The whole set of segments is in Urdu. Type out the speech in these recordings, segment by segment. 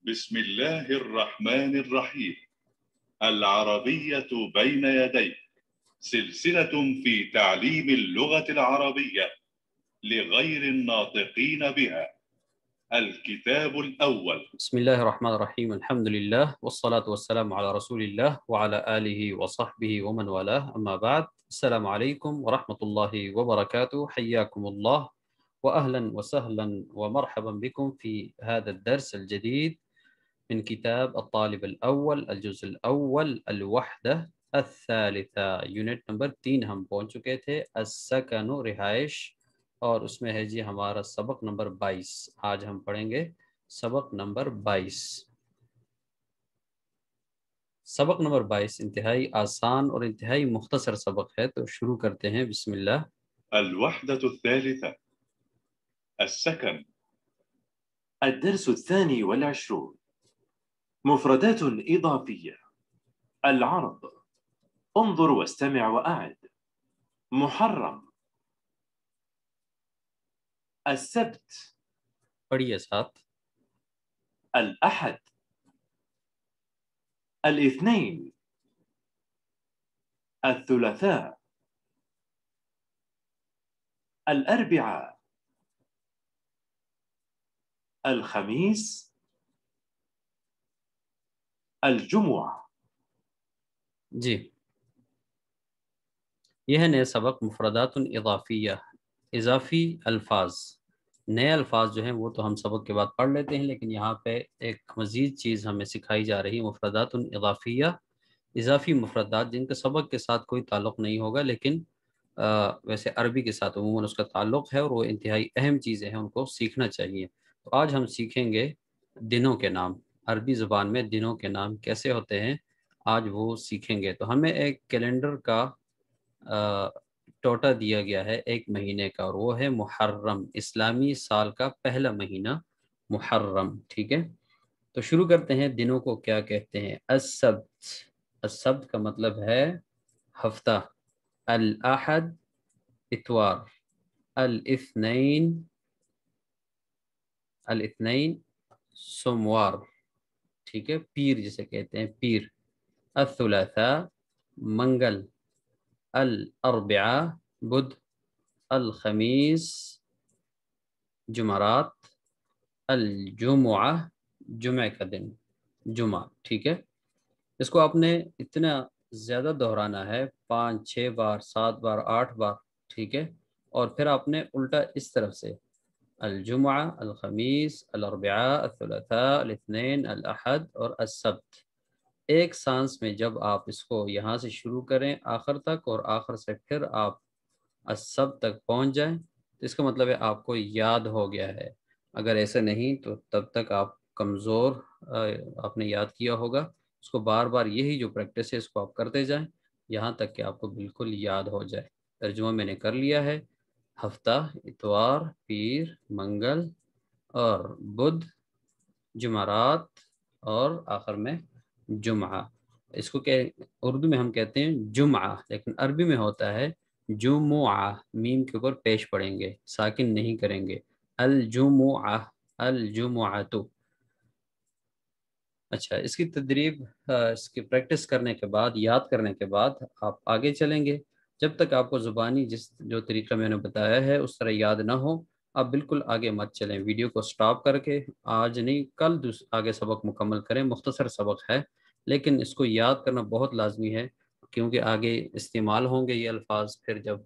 بسم الله الرحمن الرحيم. العربية بين يديك، سلسلة في تعليم اللغة العربية لغير الناطقين بها. الكتاب الأول. بسم الله الرحمن الرحيم. الحمد لله والصلاة والسلام على رسول الله وعلى آله وصحبه ومن والاه، أما بعد. السلام عليكم ورحمة الله وبركاته. حياكم الله وأهلا وسهلا ومرحبا بكم في هذا الدرس الجديد من كتاب الطالب الأول، الجزء الأول، الوحدة الثالثة، یونٹ نمبر 3 ہم پہنچ چکے تھے، السکن رہائش، اور اس میں ہے جی ہمارا سبق نمبر 22۔ آج ہم پڑھیں گے سبق نمبر 22۔ سبق نمبر 22 انتہائی آسان اور انتہائی مختصر سبق ہے، تو شروع کرتے ہیں۔ بسم اللہ۔ الوحدة الثالثة، السكن. الدرس 22، مفردات إضافية. العرض، انظر واستمع وأعد. محرم، السبت، پڑھیے ساتھ۔ الأحد، الاثنين، الثلاثاء، الأربعاء، الخميس، الجمعة۔ جی، یہ ہے نئے سبق، مفردات اضافیہ، اضافی الفاظ۔ نئے الفاظ جو ہیں وہ تو ہم سبق کے بعد پڑھ لیتے ہیں، لیکن یہاں پہ ایک مزید چیز ہمیں سکھائی جا رہی ہے، مفردات اضافیہ، اضافی مفردات جن کا سبق کے ساتھ کوئی تعلق نہیں ہوگا، لیکن ویسے عربی کے ساتھ عموماً اس کا تعلق ہے، اور وہ انتہائی اہم چیزیں ہیں، ان کو سیکھنا چاہیے۔ تو آج ہم سیکھیں گے دنوں کے نام۔ عربی زبان میں دنوں کے نام کیسے ہوتے ہیں، آج وہ سیکھیں گے۔ تو ہمیں ایک کیلنڈر کا ٹوٹا دیا گیا ہے ایک مہینے کا، اور وہ ہے محرم، اسلامی سال کا پہلا مہینہ محرم، ٹھیک ہے۔ تو شروع کرتے ہیں، دنوں کو کیا کہتے ہیں۔ السبت، السبت کا مطلب ہے ہفتہ۔ الاحد، اتوار۔ الاثنین، الاثنین سوموار، ٹھیک ہے، پیر جسے کہتے ہیں، پیر۔ الثلاثاء، منگل۔ الاربعاء، بدھ۔ الخمیس، جمعرات۔ الجمعہ، جمعہ کا دن، جمعہ، ٹھیک ہے۔ اس کو آپ نے اتنا زیادہ دہرانا ہے، 5 6 بار، 7 بار، 8 بار، ٹھیک ہے۔ اور پھر آپ نے الٹا اس طرف سے، الجمعہ، الخمیس، الاربعاء، الثلاثاء، الاثنین، الاحد اور السبت۔ ایک سانس میں جب آپ اس کو یہاں سے شروع کریں آخر تک، اور آخر سے پھر آپ السبت تک پہنچ جائیں، تو اس کا مطلب ہے آپ کو یاد ہو گیا ہے۔ اگر ایسے نہیں تو تب تک آپ کمزور، آپ نے یاد کیا ہوگا۔ اس کو بار بار، یہی جو پریکٹس ہے اس کو آپ کرتے جائیں یہاں تک کہ آپ کو بالکل یاد ہو جائے۔ ترجمہ میں نے کر لیا ہے۔ ہفتہ، اتوار، پیر، منگل اور بدھ، جمعرات اور آخر میں جمعہ۔ اس کو کہ اردو میں ہم کہتے ہیں جمعہ، لیکن عربی میں ہوتا ہے جمعہ، میم کے اوپر پیش پڑیں گے، ساکن نہیں کریں گے۔ الجمعہ، الجمعۃ۔ اچھا، اس کی تدریب، اس کی پریکٹس کرنے کے بعد، یاد کرنے کے بعد آپ آگے چلیں گے۔ جب تک آپ کو زبانی جو طریقہ میں نے بتایا ہے اس طرح یاد نہ ہو، آپ بالکل آگے مت چلیں۔ ویڈیو کو سٹاپ کر کے آج نہیں کل آگے سبق مکمل کریں۔ مختصر سبق ہے، لیکن اس کو یاد کرنا بہت لازمی ہے، کیونکہ آگے استعمال ہوں گے یہ الفاظ، پھر جب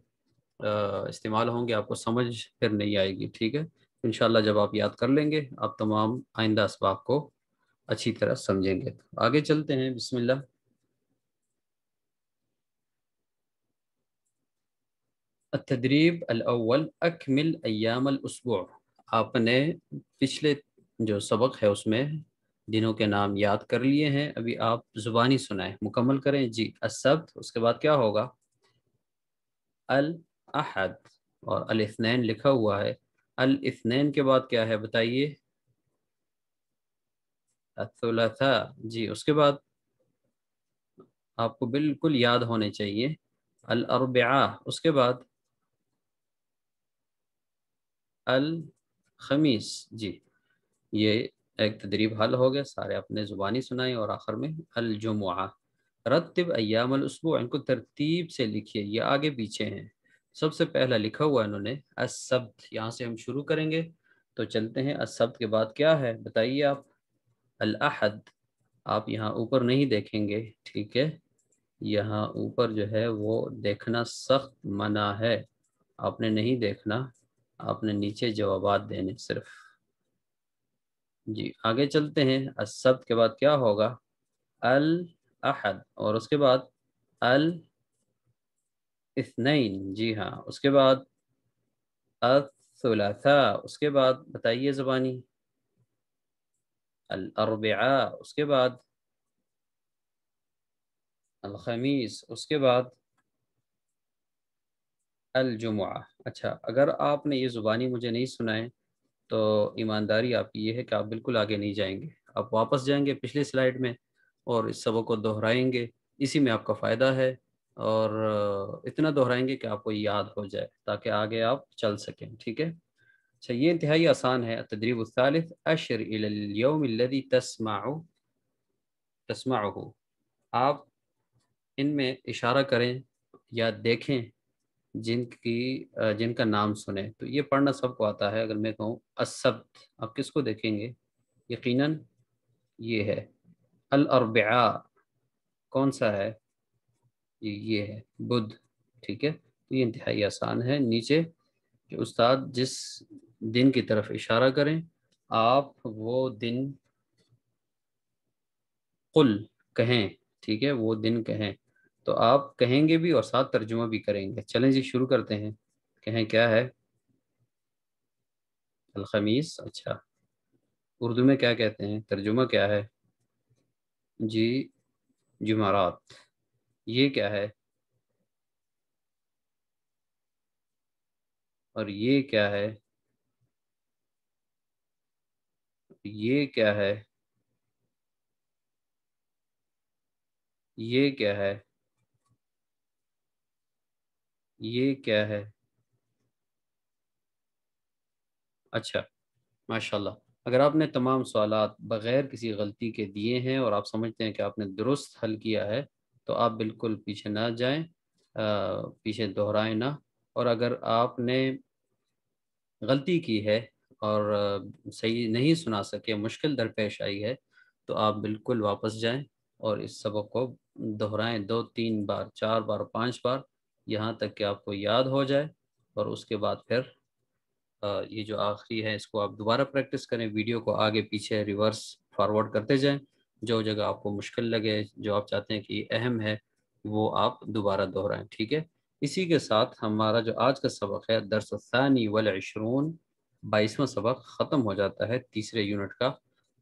استعمال ہوں گے آپ کو سمجھ پھر نہیں آئے گی، ٹھیک ہے۔ انشاءاللہ جب آپ یاد کر لیں گے، آپ تمام آئندہ اسباق کو اچھی طرح سمجھیں گے۔ آگے چلتے ہیں، بسم اللہ۔ التدریب الاول، اکمل ایام الاسبوع۔ آپ نے پچھلے جو سبق ہے اس میں دنوں کے نام یاد کر لیے ہیں، ابھی آپ زبانی سنائیں، مکمل کریں جی۔ السبت، اس کے بعد کیا ہوگا؟ الاحد، اور الاثنین لکھا ہوا ہے۔ الاثنین کے بعد کیا ہے بتائیے؟ الثلاثاء، جی، اس کے بعد آپ کو بالکل یاد ہونے چاہیے۔ الاربعاء، اس کے بعد الخمیس، جی، یہ ایک تدریب حل ہو گیا، سارے اپنے زبانی سنائیں اور آخر میں الجمعہ۔ رتب ایام الاسبوع، ان کو ترتیب سے لکھیے، یہ آگے پیچھے ہیں۔ سب سے پہلا لکھا ہوا انہوں نے السبت، یہاں سے ہم شروع کریں گے تو چلتے ہیں۔ السبت کے بعد کیا ہے بتائیے آپ؟ الاحد، آپ یہاں اوپر نہیں دیکھیں گے، ٹھیک ہے، یہاں اوپر جو ہے وہ دیکھنا سخت منع ہے، آپ نے نہیں دیکھنا، آپ نے نیچے جوابات دینے صرف۔ جی آگے چلتے ہیں۔ السبت کے بعد کیا ہوگا؟ الاحد، اور اس کے بعد الاثنین، جی ہاں، اس کے بعد الثلاثاء، اس کے بعد بتائیے زبانی؟ الاربعاء، اس کے بعد الخمیس، اس کے بعد الجمعہ۔ اچھا، اگر آپ نے یہ زبانی مجھے نہیں سنائے تو ایمانداری آپ کی یہ ہے کہ آپ بالکل آگے نہیں جائیں گے، آپ واپس جائیں گے پچھلی سلائیڈ میں اور اس سبق کو دہرائیں گے، اسی میں آپ کا فائدہ ہے، اور اتنا دہرائیں گے کہ آپ کو یاد ہو جائے تاکہ آگے آپ چل سکیں، ٹھیک ہے؟ اچھا، یہ انتہائی آسان ہے۔ التدریب الثالث، اشر الى اليوم الذي تسمعه، آپ ان میں اشارہ کریں یا دیکھیں جن کا نام سنیں۔ تو یہ پڑھنا سب کو آتا ہے، اگر میں کہوں السبت، آپ کس کو دیکھیں گے؟ یقیناً یہ ہے۔ الاربعاء کون سا ہے؟ یہ ہے بدھ، ٹھیک ہے؟ تو یہ انتہائی آسان ہے۔ نیچے کہ استاد جس دن کی طرف اشارہ کریں آپ وہ دن قل کہیں، ٹھیک ہے، وہ دن کہیں، تو آپ کہیں گے بھی اور ساتھ ترجمہ بھی کریں گے۔ چلیں جی شروع کرتے ہیں، کہیں کیا ہے؟ الخمیس، اچھا، اردو میں کیا کہتے ہیں؟ ترجمہ کیا ہے؟ جی جمعرات۔ یہ کیا ہے؟ اور یہ کیا ہے؟ یہ کیا ہے؟ یہ کیا ہے؟ یہ کیا ہے؟ اچھا، ماشاءاللہ، اگر آپ نے تمام سوالات بغیر کسی غلطی کے دیے ہیں اور آپ سمجھتے ہیں کہ آپ نے درست حل کیا ہے تو آپ بالکل پیچھے نہ جائیں، پیچھے دہرائیں نہ، اور اگر آپ نے غلطی کی ہے اور صحیح نہیں سنا سکے، مشکل درپیش آئی ہے، تو آپ بالکل واپس جائیں اور اس سبق کو دہرائیں 2 3 بار 4 بار 5 بار، یہاں تک کہ آپ کو یاد ہو جائے، اور اس کے بعد پھر یہ جو آخری ہے اس کو آپ دوبارہ پریکٹس کریں، ویڈیو کو آگے پیچھے ریورس فارورڈ کرتے جائیں، جو جگہ آپ کو مشکل لگے، جو آپ چاہتے ہیں کہ اہم ہے، وہ آپ دوبارہ دہرائیں، ٹھیک ہے؟ اسی کے ساتھ ہمارا جو آج کا سبق ہے درس الثانی والعشرون، 22واں سبق ختم ہو جاتا ہے تیسرے یونٹ کا۔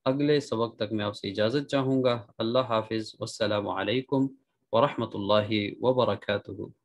اگلے سبق تک میں آپ سے اجازت چاہوں گا۔ اللہ حافظ، والسلام علیکم ورحمۃ اللہ وبرکاتہ۔